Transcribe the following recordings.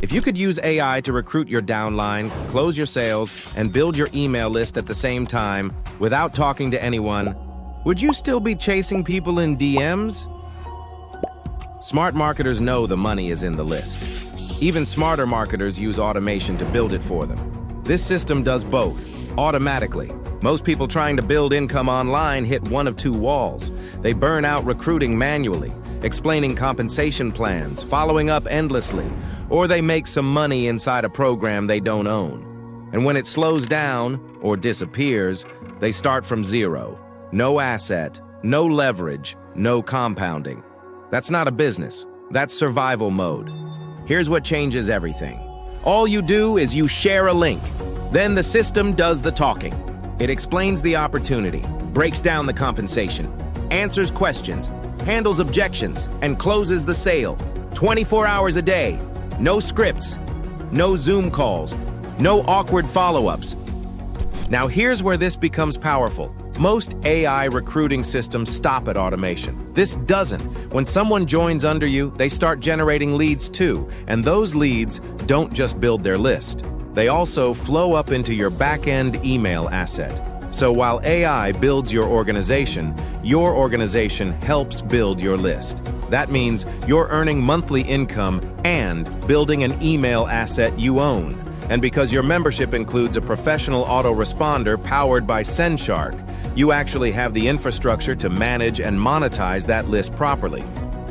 If you could use AI to recruit your downline, close your sales, and build your email list at the same time without talking to anyone, would you still be chasing people in DMs? Smart marketers know the money is in the list. Even smarter marketers use automation to build it for them. This system does both, automatically. Most people trying to build income online hit one of two walls. They burn out recruiting manually, explaining compensation plans, following up endlessly, or they make some money inside a program they don't own. And when it slows down or disappears, they start from zero. No asset, no leverage, no compounding. That's not a business. That's survival mode. Here's what changes everything. All you do is you share a link. Then the system does the talking. It explains the opportunity, breaks down the compensation, answers questions, handles objections, and closes the sale. 24 hours a day. No scripts, no Zoom calls, no awkward follow-ups. Now here's where this becomes powerful. Most AI recruiting systems stop at automation. This doesn't. When someone joins under you, they start generating leads too, and those leads don't just build their list. They also flow up into your back-end email asset. So while AI builds your organization helps build your list. That means you're earning monthly income and building an email asset you own. And because your membership includes a professional autoresponder powered by SendShark, you actually have the infrastructure to manage and monetize that list properly.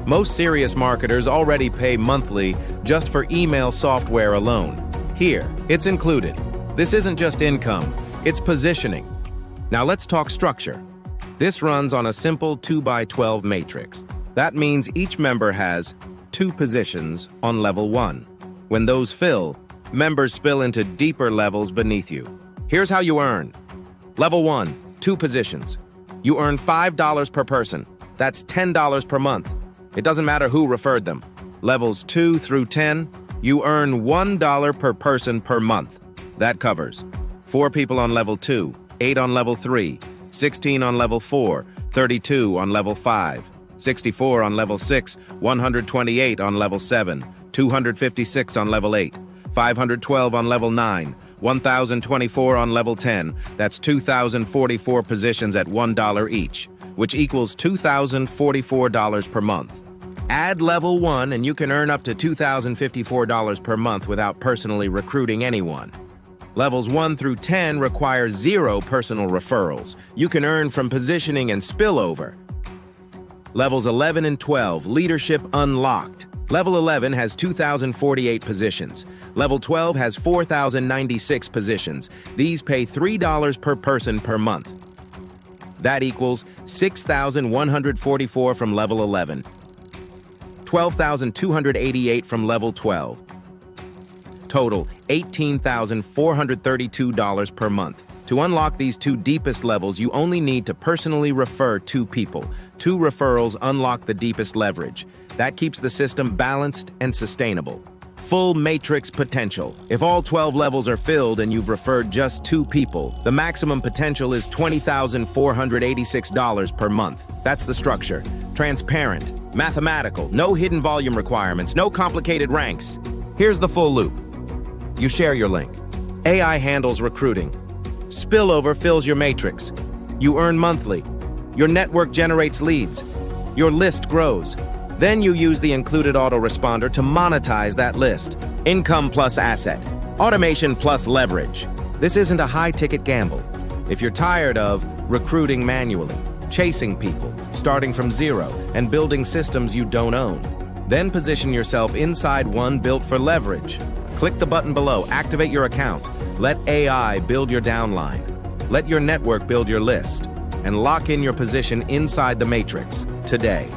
Most serious marketers already pay monthly just for email software alone. Here, it's included. This isn't just income, it's positioning. Now let's talk structure. This runs on a simple 2x12 matrix. That means each member has 2 positions on level 1. When those fill, members spill into deeper levels beneath you. Here's how you earn. Level 1, 2 positions. You earn $5 per person. That's $10 per month. It doesn't matter who referred them. Levels 2 through 10, you earn $1 per person per month. That covers 4 people on level 2, 8 on level 3, 16 on level 4, 32 on level 5, 64 on level 6, 128 on level 7, 256 on level 8, 512 on level 9, 1,024 on level 10. That's 2,044 positions at $1 each, which equals $2,044 per month. Add level 1 and you can earn up to $2,054 per month without personally recruiting anyone. Levels 1 through 10 require 0 personal referrals. You can earn from positioning and spillover. Levels 11 and 12, leadership unlocked. Level 11 has 2,048 positions. Level 12 has 4,096 positions. These pay $3 per person per month. That equals 6,144 from level 11, 12,288 from level 12. Total, $18,432 per month. To unlock these 2 deepest levels, you only need to personally refer 2 people. 2 referrals unlock the deepest leverage. That keeps the system balanced and sustainable. Full matrix potential. If all 12 levels are filled and you've referred just 2 people, the maximum potential is $20,486 per month. That's the structure. Transparent, mathematical, no hidden volume requirements, no complicated ranks. Here's the full loop. You share your link. AI handles recruiting. Spillover fills your matrix. You earn monthly. Your network generates leads. Your list grows. Then you use the included autoresponder to monetize that list. Income plus asset. Automation plus leverage. This isn't a high-ticket gamble. If you're tired of recruiting manually, chasing people, starting from zero, and building systems you don't own, then position yourself inside one built for leverage. Click the button below, activate your account. Let AI build your downline. Let your network build your list. And lock in your position inside the matrix today.